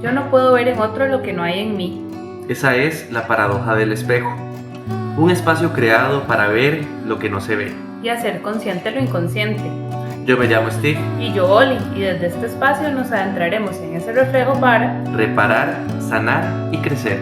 Yo no puedo ver en otro lo que no hay en mí. Esa es la paradoja del espejo. Un espacio creado para ver lo que no se ve. Y hacer consciente lo inconsciente. Yo me llamo Steve. Y yo Oli, y desde este espacio nos adentraremos en ese reflejo para reparar, sanar y crecer.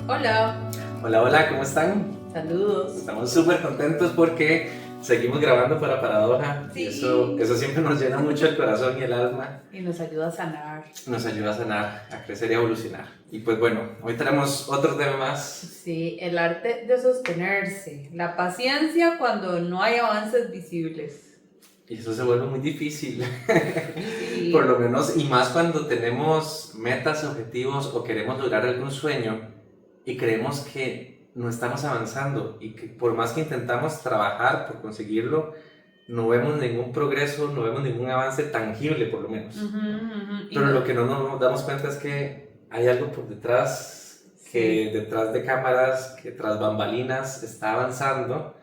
Hola. Hola, hola, ¿cómo están? Saludos. Estamos súper contentos porque seguimos grabando para Paradoja. Sí. Y eso siempre nos llena mucho el corazón y el alma. Y nos ayuda a sanar. Nos ayuda a sanar, a crecer y a evolucionar. Y pues bueno, hoy tenemos otro tema más. Sí, el arte de sostenerse. La paciencia cuando no hay avances visibles. Y eso se vuelve muy difícil. Sí. Por lo menos, y más cuando tenemos metas, objetivos o queremos lograr algún sueño y creemos que no estamos avanzando y que por más que intentamos trabajar por conseguirlo, no vemos ningún progreso, no vemos ningún avance tangible por lo menos. Pero lo que no nos damos cuenta es que hay algo por detrás, que detrás de cámaras, que tras bambalinas está avanzando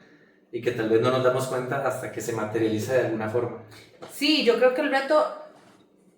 y que tal vez no nos damos cuenta hasta que se materializa de alguna forma. Sí, yo creo que el reto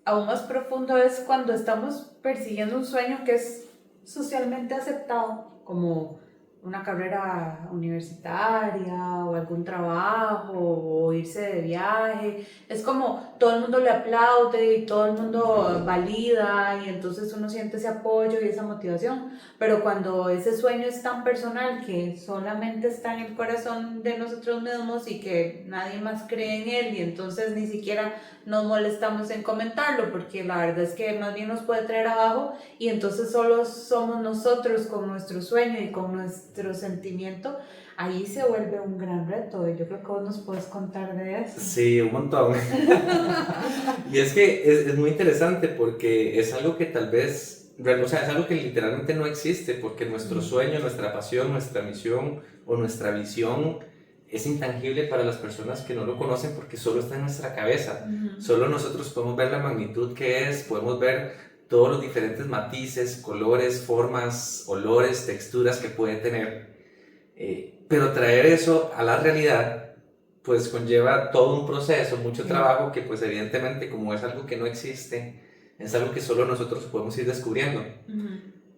aún más profundo es cuando estamos persiguiendo un sueño que es socialmente aceptado, como una carrera universitaria o algún trabajo o irse de viaje. Es como todo el mundo le aplaude y todo el mundo valida y entonces uno siente ese apoyo y esa motivación. Pero cuando ese sueño es tan personal que solamente está en el corazón de nosotros mismos y que nadie más cree en él y entonces ni siquiera nos molestamos en comentarlo porque la verdad es que más bien nos puede traer abajo y entonces solo somos nosotros con nuestro sueño y con nuestro sentimiento, ahí se vuelve un gran reto y yo creo que vos nos puedes contar de eso. Sí, un montón. Y es que es muy interesante porque es algo que tal vez, o sea, es algo que literalmente no existe porque nuestro sueño, nuestra pasión, nuestra misión o nuestra visión es intangible para las personas que no lo conocen porque solo está en nuestra cabeza. Solo nosotros podemos ver la magnitud que es, podemos ver todos los diferentes matices, colores, formas, olores, texturas que puede tener. Pero traer eso a la realidad pues conlleva todo un proceso, mucho trabajo que pues evidentemente como es algo que no existe, es algo que solo nosotros podemos ir descubriendo.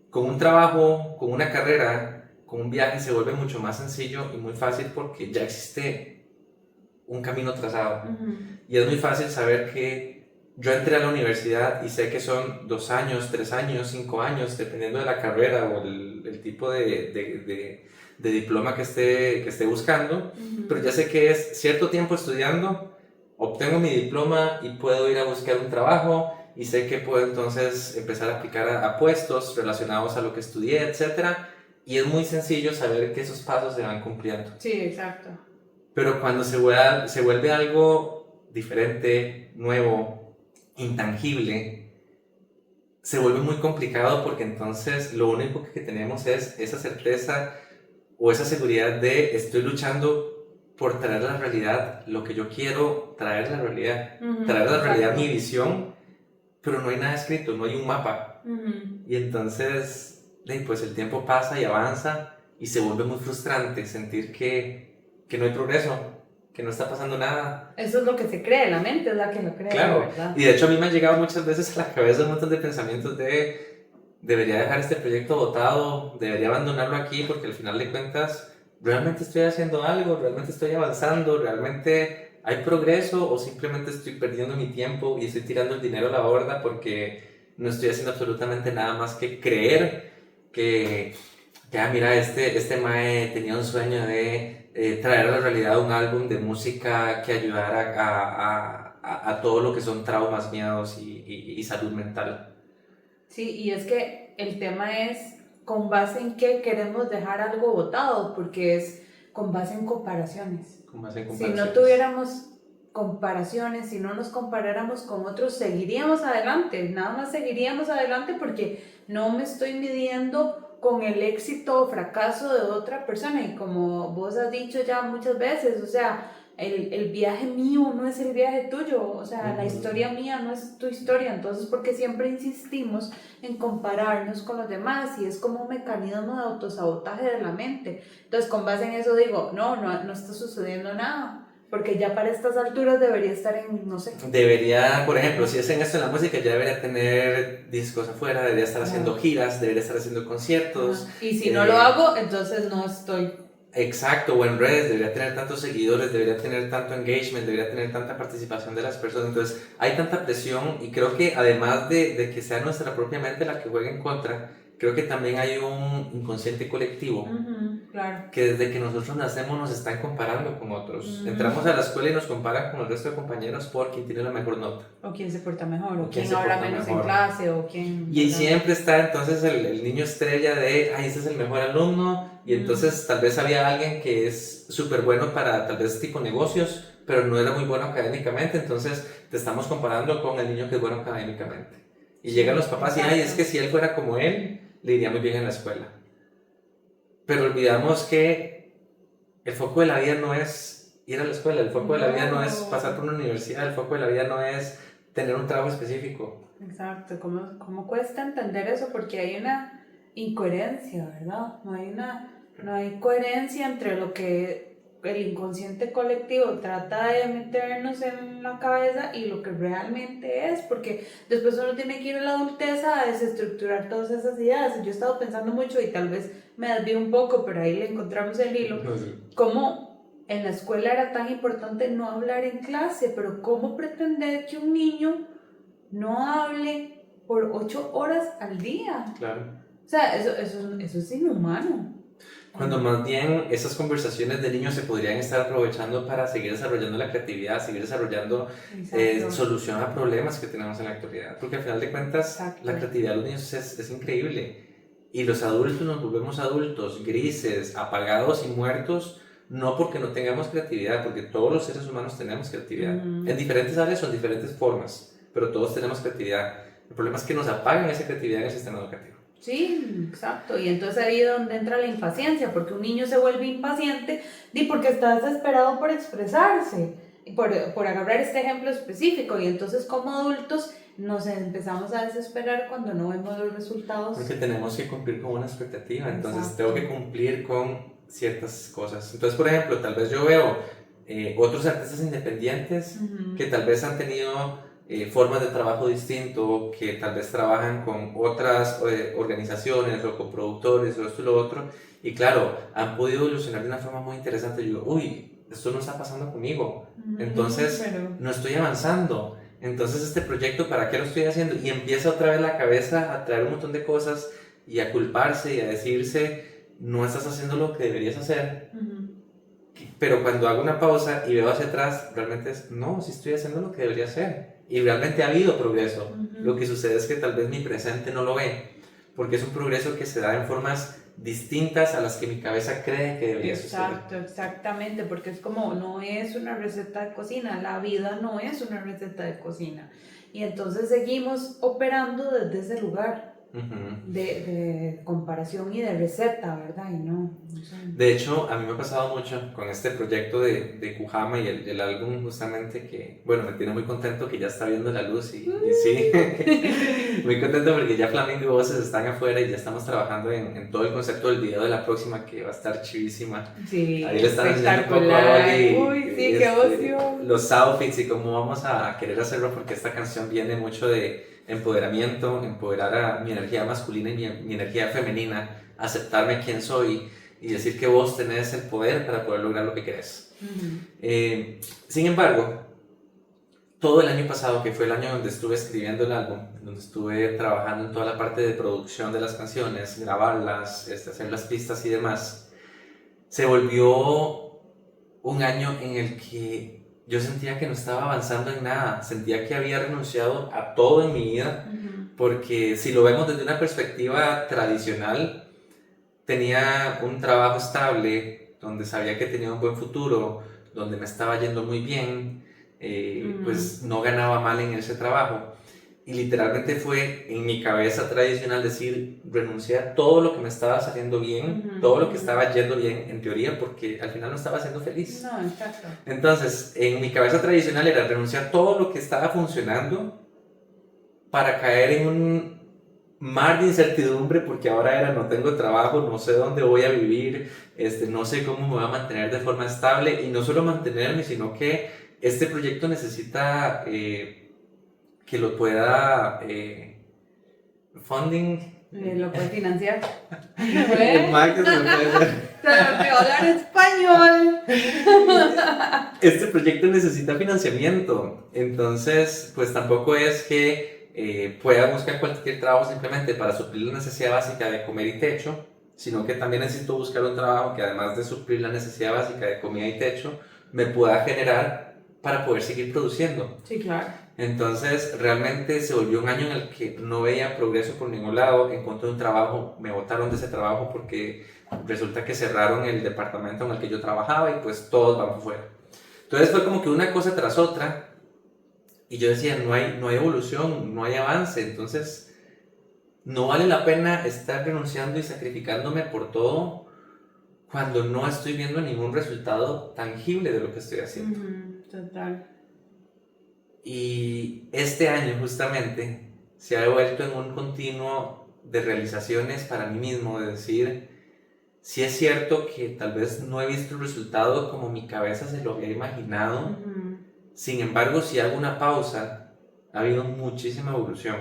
Con un trabajo, con una carrera, con un viaje se vuelve mucho más sencillo y muy fácil porque ya existe un camino trazado. Y es muy fácil saber que yo entré a la universidad y sé que son 2 años, 3 años, 5 años, dependiendo de la carrera o el tipo de diploma que esté buscando, pero ya sé que es cierto tiempo estudiando, obtengo mi diploma y puedo ir a buscar un trabajo y sé que puedo entonces empezar a aplicar a puestos relacionados a lo que estudié, etcétera. Y es muy sencillo saber que esos pasos se van cumpliendo. Sí, exacto. Pero cuando se vuelve algo diferente, nuevo, intangible, se vuelve muy complicado porque entonces lo único que tenemos es esa certeza o esa seguridad de estoy luchando por traer a la realidad lo que yo quiero traer a la realidad, traer a la realidad mi visión, pero no hay nada escrito, no hay un mapa. Y entonces pues el tiempo pasa y avanza y se vuelve muy frustrante sentir que no hay progreso, que no está pasando nada. Eso es lo que se cree, la mente es la que lo cree, claro, ¿verdad? Y de hecho a mí me han llegado muchas veces a la cabeza un montón de pensamientos de debería dejar este proyecto botado, debería abandonarlo aquí porque al final de cuentas realmente estoy haciendo algo, realmente estoy avanzando, realmente hay progreso o simplemente estoy perdiendo mi tiempo y estoy tirando el dinero a la borda porque no estoy haciendo absolutamente nada más que creer que mira, este mae tenía un sueño de traer a la realidad un álbum de música que ayudara a todo lo que son traumas, miedos y salud mental. Sí, y es que el tema es con base en qué queremos dejar algo votado, porque es con base en comparaciones. Con base en Si comparaciones. no tuviéramos comparaciones, si no nos comparáramos con otros, seguiríamos adelante, nada más seguiríamos adelante porque no me estoy midiendo con el éxito o fracaso de otra persona y como vos has dicho ya muchas veces, o sea, el viaje mío no es el viaje tuyo, o sea, la historia mía no es tu historia, entonces porque siempre insistimos en compararnos con los demás y es como un mecanismo de autosabotaje de la mente. Entonces con base en eso digo, no está sucediendo nada. porque ya para estas alturas debería estar en, no sé. Debería, por ejemplo, si es en esto en la música, ya debería tener discos afuera, debería estar haciendo giras, debería estar haciendo conciertos. Y si no lo hago, entonces no estoy. Exacto, o en redes, debería tener tantos seguidores, debería tener tanto engagement, debería tener tanta participación de las personas. Entonces, hay tanta presión y creo que además de que sea nuestra propia mente la que juega en contra, creo que también hay un inconsciente colectivo. Claro. Que desde que nosotros nacemos nos están comparando con otros. Entramos a la escuela y nos comparan con el resto de compañeros por quién tiene la mejor nota. O quién se porta mejor, o quién habla menos en clase, o quién... Y siempre está entonces el niño estrella de, ay, este es el mejor alumno, y entonces tal vez había alguien que es súper bueno para tal vez tipo negocios, pero no era muy bueno académicamente, entonces te estamos comparando con el niño que es bueno académicamente. Y llegan los papás y, ay, es que si él fuera como él, le iría muy bien en la escuela. Pero olvidamos que el foco de la vida no es ir a la escuela, el foco de la vida no es pasar por una universidad, el foco de la vida no es tener un trabajo específico. Exacto, ¿cómo cuesta entender eso? Porque hay una incoherencia, ¿verdad? No hay coherencia entre lo que el inconsciente colectivo trata de meternos en la cabeza y lo que realmente es, porque después uno tiene que ir a la adultez a desestructurar todas esas ideas. Yo he estado pensando mucho y tal vez me desvío un poco, pero ahí le encontramos el hilo, cómo en la escuela era tan importante no hablar en clase, pero cómo pretender que un niño no hable por 8 horas al día. Claro. O sea, eso es inhumano. Cuando más bien esas conversaciones de niños se podrían estar aprovechando para seguir desarrollando la creatividad, seguir desarrollando solución a problemas que tenemos en la actualidad. Porque al final de cuentas, la creatividad de los niños es increíble. Y los adultos nos volvemos adultos, grises, apagados y muertos, no porque no tengamos creatividad, porque todos los seres humanos tenemos creatividad. En diferentes áreas o en diferentes formas, pero todos tenemos creatividad. El problema es que nos apagan esa creatividad en el sistema educativo. Sí, exacto. Y entonces ahí es donde entra la impaciencia, porque un niño se vuelve impaciente porque está desesperado por expresarse, por agarrar este ejemplo específico. Y entonces como adultos nos empezamos a desesperar cuando no vemos los resultados. Porque tenemos que cumplir con una expectativa, entonces tengo que cumplir con ciertas cosas. Entonces, por ejemplo, tal vez yo veo otros artistas independientes que tal vez han tenido formas de trabajo distinto, que tal vez trabajan con otras organizaciones o con productores o esto y lo otro, y claro, han podido evolucionar de una forma muy interesante. Yo digo, uy, esto no está pasando conmigo, entonces no estoy avanzando, entonces este proyecto, ¿para qué lo estoy haciendo? Y empieza otra vez la cabeza a traer un montón de cosas y a culparse y a decirse, no estás haciendo lo que deberías hacer. Pero cuando hago una pausa y veo hacia atrás, realmente es, no, sí estoy haciendo lo que debería hacer. Y realmente ha habido progreso. Lo que sucede es que tal vez mi presente no lo ve, porque es un progreso que se da en formas distintas a las que mi cabeza cree que debería suceder. Exacto, exactamente, porque es como, no es una receta de cocina, la vida no es una receta de cocina. Y entonces seguimos operando desde ese lugar. De comparación y de receta, ¿verdad? Y no sé. De hecho, a mí me ha pasado mucho con este proyecto de Kujama y el álbum justamente que, bueno, me tiene muy contento que ya está viendo la luz y sí, muy contento porque ya Flamingo y Voces están afuera y ya estamos trabajando en todo el concepto del video de la próxima que va a estar chivísima. Sí, ahí le están enseñando un poco a Oli, uy, sí, qué emoción. Los outfits y cómo vamos a querer hacerlo, porque esta canción viene mucho de empoderamiento, empoderar a mi energía masculina y mi energía femenina, aceptarme quién soy y decir que vos tenés el poder para poder lograr lo que querés. Sin embargo, todo el año pasado, que fue el año donde estuve escribiendo el álbum, donde estuve trabajando en toda la parte de producción de las canciones, grabarlas, hacer las pistas y demás, se volvió un año en el que yo sentía que no estaba avanzando en nada, sentía que había renunciado a todo en mi vida, porque si lo vemos desde una perspectiva tradicional, tenía un trabajo estable, donde sabía que tenía un buen futuro, donde me estaba yendo muy bien, pues no ganaba mal en ese trabajo. Y literalmente fue en mi cabeza tradicional decir, renuncié a todo lo que me estaba saliendo bien, todo lo que estaba yendo bien en teoría, porque al final no estaba siendo feliz. No, exacto. Entonces, en mi cabeza tradicional era renunciar a todo lo que estaba funcionando para caer en un mar de incertidumbre porque ahora era no tengo trabajo, no sé dónde voy a vivir, no sé cómo me voy a mantener de forma estable y no solo mantenerme, sino que este proyecto necesita que lo pueda funding. Lo puede financiar. El mar que se me puede hacer. Se me olvidó hablar español. Este proyecto necesita financiamiento, entonces pues tampoco es que pueda buscar cualquier trabajo simplemente para suplir la necesidad básica de comer y techo, sino que también necesito buscar un trabajo que además de suplir la necesidad básica de comida y techo, me pueda generar para poder seguir produciendo. Sí, claro. Entonces realmente se volvió un año en el que no veía progreso por ningún lado, encontré un trabajo, me botaron de ese trabajo porque resulta que cerraron el departamento en el que yo trabajaba y pues todos van por fuera. Entonces fue como que una cosa tras otra y yo decía, no hay evolución, no hay avance, entonces no vale la pena estar renunciando y sacrificándome por todo cuando no estoy viendo ningún resultado tangible de lo que estoy haciendo. Total. Y este año justamente se ha vuelto en un continuo de realizaciones para mí mismo, de decir, sí es cierto que tal vez no he visto el resultado como mi cabeza se lo había imaginado, sin embargo, si hago una pausa, ha habido muchísima evolución,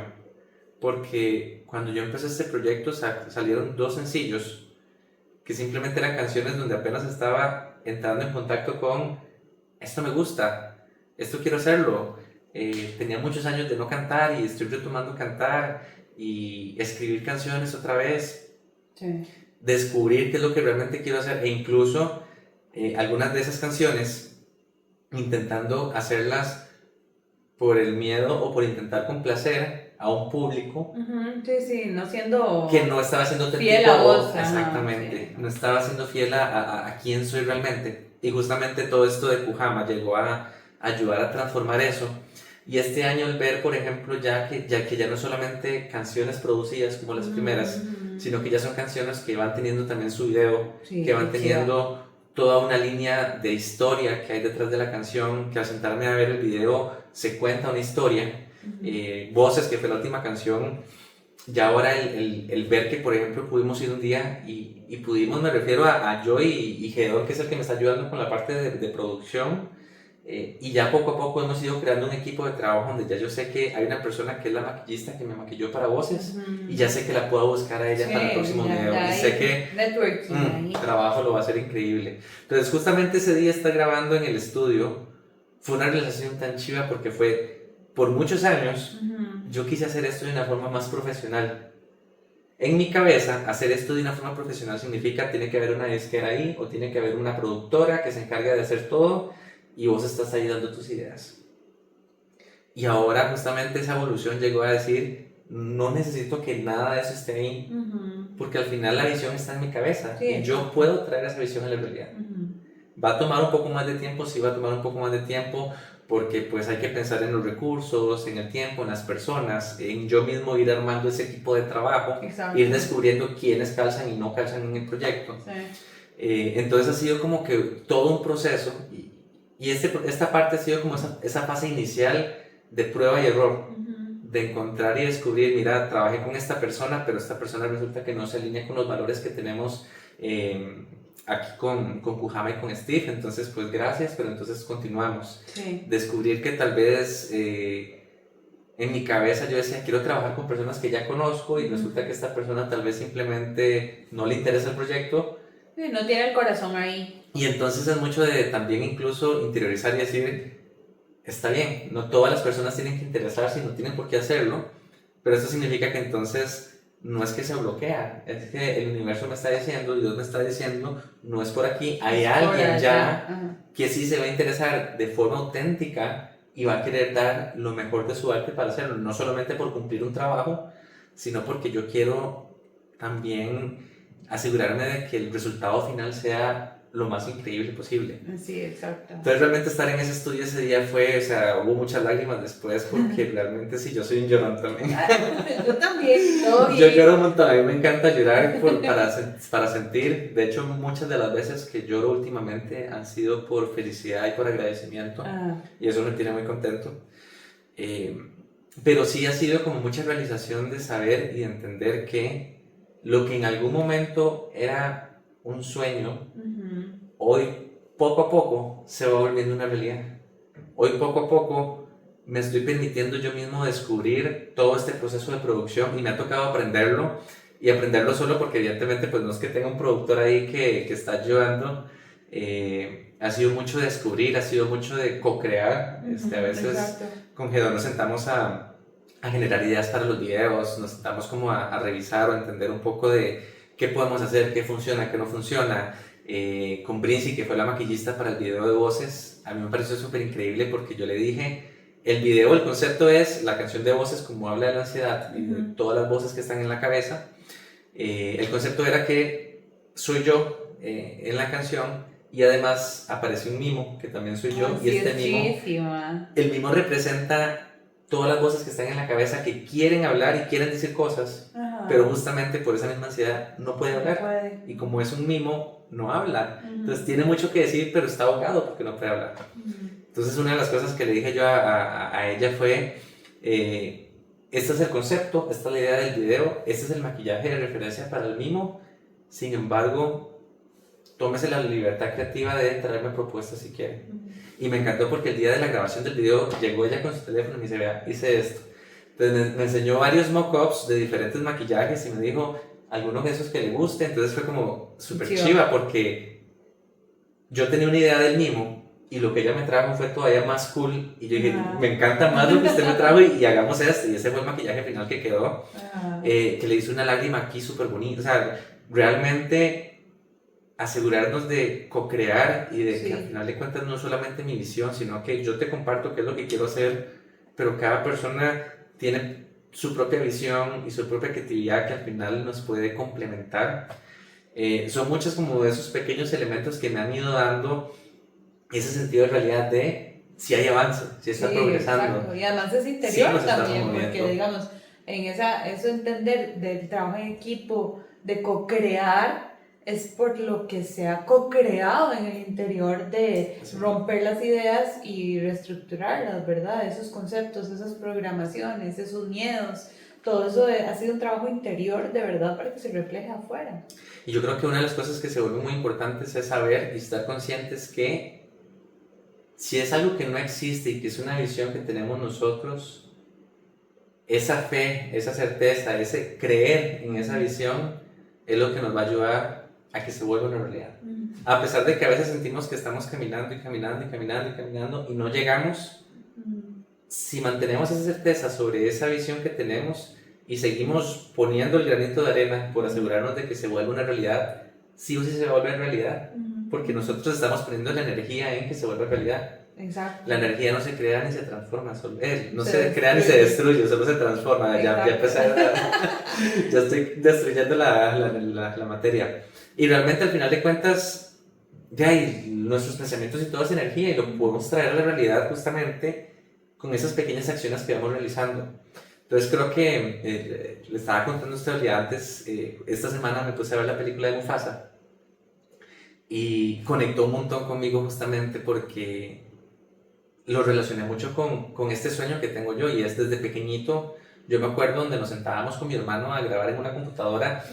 porque cuando yo empecé este proyecto salieron 2 sencillos, que simplemente eran canciones donde apenas estaba entrando en contacto con, esto me gusta, esto quiero hacerlo, tenía muchos años de no cantar y estoy retomando cantar y escribir canciones otra vez, Sí. descubrir qué es lo que realmente quiero hacer e incluso algunas de esas canciones intentando hacerlas por el miedo o por intentar complacer a un público Sí, no siendo que no estaba siendo fiel a vos. exactamente, Sí. no estaba siendo fiel a quién soy realmente. Y justamente todo esto de Kujama llegó a ayudar a transformar eso. Y este año el ver, por ejemplo, ya que ya no solamente canciones producidas como las primeras, sino que ya son canciones que van teniendo también su video, Sí, que van teniendo toda una línea de historia que hay detrás de la canción, que al sentarme a ver el video se cuenta una historia. Voces, que fue la última canción, ya ahora el ver que, por ejemplo, pudimos ir un día y pudimos, me refiero a Joy y Gedor, que es el que me está ayudando con la parte de producción, y ya poco a poco hemos ido creando un equipo de trabajo donde ya yo sé que hay una persona que es la maquillista que me maquilló para voces y ya sé que la puedo buscar a ella para el próximo video y sé que el trabajo lo va a hacer increíble. Entonces justamente ese día estar grabando en el estudio fue una realización tan chiva porque fue por muchos años yo quise hacer esto de una forma más profesional. En mi cabeza, hacer esto de una forma profesional significa tiene que haber una disquera ahí o tiene que haber una productora que se encargue de hacer todo y vos estás ahí dando tus ideas. Y ahora justamente esa evolución llegó a decir, no necesito que nada de eso esté ahí, porque al final la visión está en mi cabeza y yo puedo traer esa visión a la realidad. Va a tomar un poco más de tiempo, sí va a tomar un poco más de tiempo, porque pues hay que pensar en los recursos, en el tiempo, en las personas, en yo mismo ir armando ese equipo de trabajo, ir descubriendo quiénes calzan y no calzan en el proyecto. Entonces ha sido como que todo un proceso y esta parte ha sido como esa fase inicial de prueba y error, de encontrar y descubrir, mira, trabajé con esta persona, pero esta persona resulta que no se alinea con los valores que tenemos aquí con Kujama y con Steve, entonces pues gracias, pero entonces continuamos. Descubrir que tal vez en mi cabeza yo decía, quiero trabajar con personas que ya conozco y resulta que esta persona tal vez simplemente no le interesa el proyecto. Sí, no tiene el corazón ahí. Y entonces es mucho de también incluso interiorizar y decir, está bien, no todas las personas tienen que interesarse y no tienen por qué hacerlo, pero eso significa que entonces no es que se bloquea, es que el universo me está diciendo, Dios me está diciendo, no es por aquí, hay alguien ya que sí se va a interesar de forma auténtica y va a querer dar lo mejor de su arte para hacerlo, no solamente por cumplir un trabajo, sino porque yo quiero también asegurarme de que el resultado final sea lo más increíble posible. Sí, exacto. Entonces realmente estar en ese estudio ese día fue, o sea, hubo muchas lágrimas después porque realmente sí, yo soy un llorón también. Yo también, todo bien. Yo lloro un montón, a mí me encanta llorar para sentir, de hecho muchas de las veces que lloro últimamente han sido por felicidad y por agradecimiento y eso me tiene muy contento. pero sí ha sido como mucha realización de saber y entender que lo que en algún momento era un sueño, hoy poco a poco se va volviendo una realidad. Hoy poco a poco me estoy permitiendo yo mismo descubrir todo este proceso de producción y me ha tocado aprenderlo y aprenderlo solo porque evidentemente pues no es que tenga un productor ahí que está ayudando. Ha sido mucho de descubrir, ha sido mucho de co-crear. A veces Exacto. con Gedón nos sentamos a generar ideas para los videos, nos sentamos como a revisar o a entender un poco de qué podemos hacer, qué funciona, qué no funciona. Con Brincy, que fue la maquillista para el video de voces, a mí me pareció súper increíble porque yo le dije, el video, el concepto es la canción de voces como habla de la ansiedad y de todas las voces que están en la cabeza. El concepto era que soy yo en la canción y además aparece un mimo que también soy yo. Sí, y este el mimo representa todas las voces que están en la cabeza que quieren hablar y quieren decir cosas, pero justamente por esa misma ansiedad no puede hablar. Y como es un mimo, no habla. Entonces tiene mucho que decir, pero está ahogado porque no puede hablar. Entonces una de las cosas que le dije yo a ella fue, este es el concepto, esta es la idea del video, este es el maquillaje de referencia para el mimo, sin embargo, tómese la libertad creativa de traerme propuestas si quiere. Y me encantó porque el día de la grabación del video llegó ella con su teléfono y me dice, vea, hice esto. Entonces me enseñó varios mock-ups de diferentes maquillajes y me dijo algunos de esos que le guste. Entonces fue como súper chiva porque yo tenía una idea del mimo y lo que ella me trajo fue todavía más cool. Y yo dije, me encanta más lo que usted me trajo y hagamos esto. Y ese fue el maquillaje final que quedó, que le hizo una lágrima aquí súper bonita. O sea, realmente asegurarnos de co-crear y de que al final de cuentas no solamente mi visión, sino que yo te comparto qué es lo que quiero hacer, pero cada persona tiene su propia visión y su propia creatividad que al final nos puede complementar. Son muchos como de esos pequeños elementos que me han ido dando ese sentido de realidad de si hay avance, si está progresando. Exacto. Y además es interior también, porque digamos, en eso entender del trabajo en equipo, de co-crear, es por lo que se ha co-creado en el interior de romper las ideas y reestructurarlas, ¿verdad? Esos conceptos, esas programaciones, esos miedos, todo eso ha sido un trabajo interior de verdad para que se refleje afuera. Y yo creo que una de las cosas que se vuelven muy importantes es saber y estar conscientes que si es algo que no existe y que es una visión que tenemos nosotros, esa fe, esa certeza, ese creer en esa visión es lo que nos va a ayudar a que se vuelva una realidad. A pesar de que a veces sentimos que estamos caminando y caminando y caminando y caminando y no llegamos, si mantenemos esa certeza sobre esa visión que tenemos y seguimos poniendo el granito de arena por asegurarnos de que se vuelva una realidad, sí o sí se va a volver realidad, porque nosotros estamos poniendo la energía en que se vuelva realidad. Exacto. La energía no se crea ni se transforma, no se crea ni se destruye, solo se transforma. Ya estoy destruyendo la materia. Y realmente al final de cuentas, nuestros pensamientos y toda esa energía y lo podemos traer a la realidad justamente con esas pequeñas acciones que vamos realizando. Entonces creo que le estaba contando a usted el día antes, esta semana me puse a ver la película de Mufasa y conectó un montón conmigo justamente porque lo relacioné mucho con este sueño que tengo yo y es desde pequeñito. Yo me acuerdo donde nos sentábamos con mi hermano a grabar en una computadora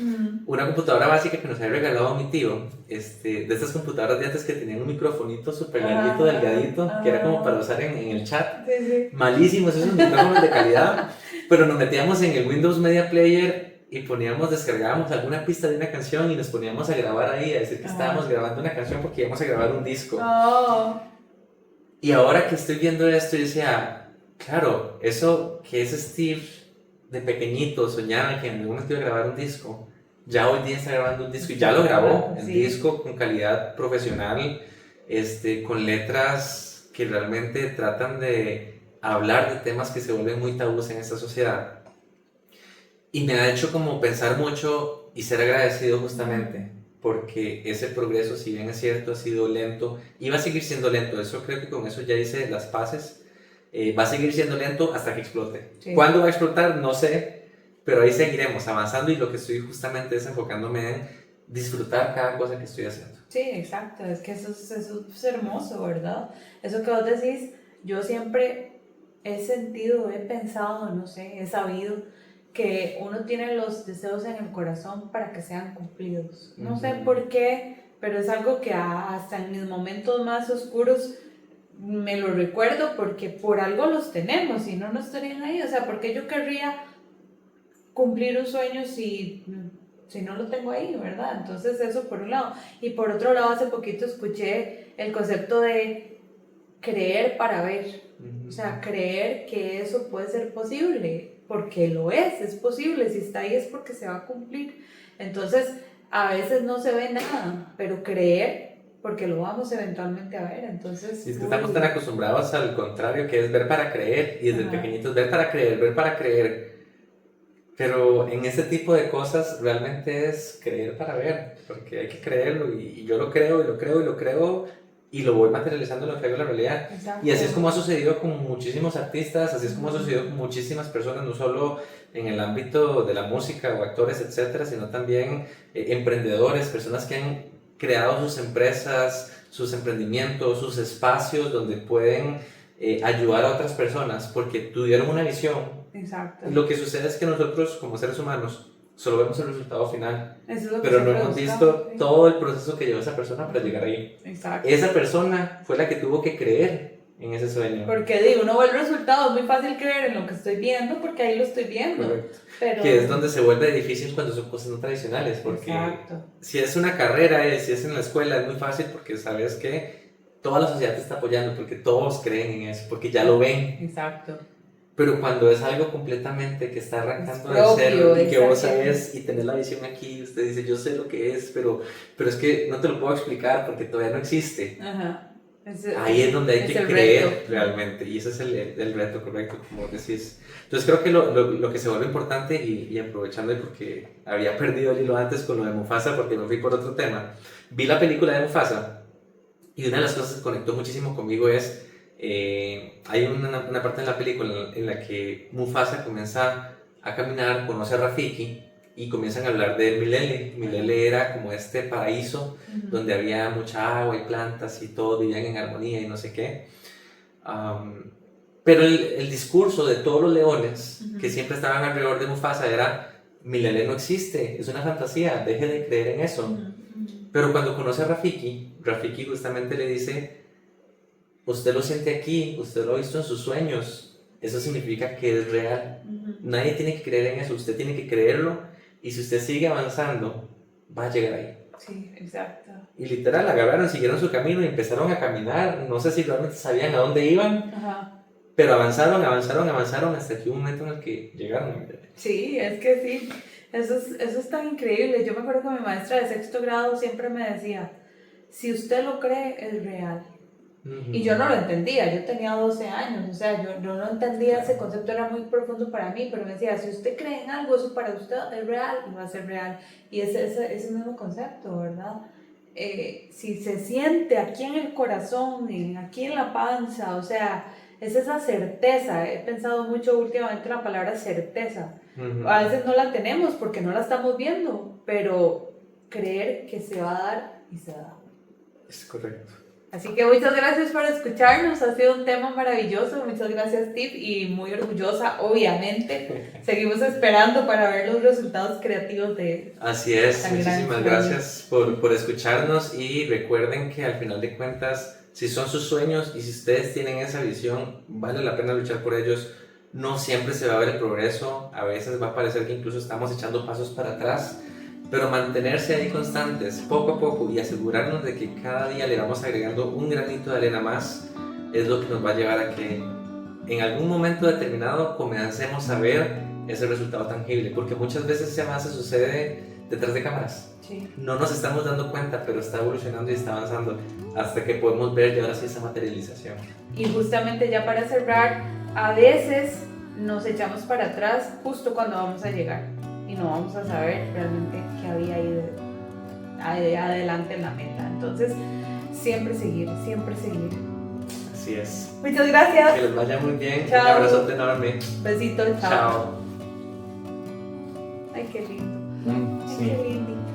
básica que nos había regalado mi tío, de estas computadoras de antes que tenían un microfonito súper larguito, delgadito, que era como para usar en el chat. Malísimos esos micrófonos de calidad, pero nos metíamos en el Windows Media Player y descargábamos alguna pista de una canción y nos poníamos a grabar ahí, a decir que estábamos grabando una canción porque íbamos a grabar un disco. Y ahora que estoy viendo esto, yo decía, claro, eso que es Steve de pequeñito soñaba que en algún momento iba a grabar un disco, ya hoy día está grabando un disco y ya lo grabó, el disco con calidad profesional, con letras que realmente tratan de hablar de temas que se vuelven muy tabús en esta sociedad. Y me ha hecho como pensar mucho y ser agradecido justamente, porque ese progreso, si bien es cierto, ha sido lento y va a seguir siendo lento. Eso creo que con eso ya hice las paces. Va a seguir siendo lento hasta que explote. ¿Cuándo va a explotar? No sé, pero ahí seguiremos avanzando y lo que estoy justamente es enfocándome en disfrutar cada cosa que estoy haciendo. Sí, exacto, es que eso es hermoso, ¿verdad? Eso que vos decís, yo siempre he sentido, he pensado, no sé, he sabido que uno tiene los deseos en el corazón para que sean cumplidos. No sé por qué, pero es algo que hasta en mis momentos más oscuros me lo recuerdo, porque por algo los tenemos y no estarían ahí. O sea, ¿por qué yo querría cumplir un sueño si no lo tengo ahí, verdad? Entonces eso por un lado. Y por otro lado, hace poquito escuché el concepto de creer para ver. O sea, creer que eso puede ser posible, porque lo es posible. Si está ahí es porque se va a cumplir. Entonces, a veces no se ve nada, pero creer, porque lo vamos eventualmente a ver. Entonces, y es que estamos tan acostumbrados al contrario, que es ver para creer, y desde pequeñitos ver para creer. Pero en ese tipo de cosas realmente es creer para ver, porque hay que creerlo, y yo lo creo, y lo voy materializando en lo que hago en la realidad. Exacto. Y así es como ha sucedido con muchísimos artistas, así es como ha sucedido con muchísimas personas, no solo en el ámbito de la música o actores, etcétera, sino también emprendedores, personas que han creado sus empresas, sus emprendimientos, sus espacios donde pueden ayudar a otras personas porque tuvieron una visión. Exacto. Lo que sucede es que nosotros como seres humanos solo vemos el resultado final, pero no hemos visto todo el proceso que llevó esa persona para llegar ahí. Exacto. Esa persona fue la que tuvo que creer en ese sueño. Porque digo, uno ve el resultado, es muy fácil creer en lo que estoy viendo porque ahí lo estoy viendo. Correcto. Pero... que es donde se vuelve difícil cuando son cosas no tradicionales, porque exacto. Si es una carrera, si es en la escuela, es muy fácil porque sabes que toda la sociedad te está apoyando, porque todos creen en eso, porque ya lo ven. Exacto. Pero cuando es algo completamente que está arrancando de cero y que vos sabes y tenés la visión aquí, usted dice, yo sé lo que es, pero es que no te lo puedo explicar porque todavía no existe. Ajá. Ahí es donde hay que creer reto. Realmente, y ese es el reto, correcto, como decís. Entonces creo que lo que se vuelve importante, y aprovechando porque había perdido el hilo antes con lo de Mufasa porque me fui por otro tema, vi la película de Mufasa y una de las cosas que conectó muchísimo conmigo es hay una parte en la película en la que Mufasa comienza a caminar, conoce a Rafiki y comienzan a hablar de Milele. Milele era como este paraíso donde había mucha agua y plantas y todos vivían en armonía y no sé qué. Pero el discurso de todos los leones que siempre estaban alrededor de Mufasa era: Milele no existe, es una fantasía, deje de creer en eso. Pero cuando conoce a Rafiki justamente le dice: usted lo siente aquí, usted lo ha visto en sus sueños, eso significa que es real. Nadie tiene que creer en eso, usted tiene que creerlo, y si usted sigue avanzando, va a llegar ahí. Sí, exacto. Y literal, agarraron, siguieron su camino y empezaron a caminar. No sé si realmente sabían a dónde iban, pero avanzaron hasta que hubo un momento en el que llegaron. Sí, es que sí, eso es tan increíble. Yo me acuerdo que mi maestra de sexto grado siempre me decía: si usted lo cree, es real. Y yo no lo entendía, yo tenía 12 años, o sea, yo no entendía ese concepto, era muy profundo para mí, pero me decía: si usted cree en algo, eso para usted es real y va a ser real. Y ese mismo concepto, ¿verdad? Si se siente aquí en el corazón, aquí en la panza, o sea, es esa certeza. He pensado mucho últimamente en la palabra certeza. A veces no la tenemos porque no la estamos viendo, pero creer que se va a dar y se da. Es correcto. Así que muchas gracias por escucharnos, ha sido un tema maravilloso, muchas gracias Tip, y muy orgullosa, obviamente. Seguimos esperando para ver los resultados creativos de... Así es, muchísimas gracias por escucharnos, y recuerden que al final de cuentas, si son sus sueños y si ustedes tienen esa visión, vale la pena luchar por ellos. No siempre se va a ver el progreso, a veces va a parecer que incluso estamos echando pasos para atrás, pero mantenerse ahí constantes, poco a poco, y asegurarnos de que cada día le vamos agregando un granito de arena más, es lo que nos va a llevar a que en algún momento determinado comencemos a ver ese resultado tangible, porque muchas veces ese avance sucede detrás de cámaras. Sí. No nos estamos dando cuenta, pero está evolucionando y está avanzando hasta que podemos ver ya ahora sí esa materialización. Y justamente ya para cerrar, a veces nos echamos para atrás justo cuando vamos a llegar y no vamos a saber realmente qué había ahí adelante en la meta. Entonces, siempre seguir, siempre seguir. Así es. Muchas gracias. Que les vaya muy bien. Chao. Un abrazote enorme. Besitos. Chao. Chao. Ay, qué lindo. Sí. Ay, qué lindo.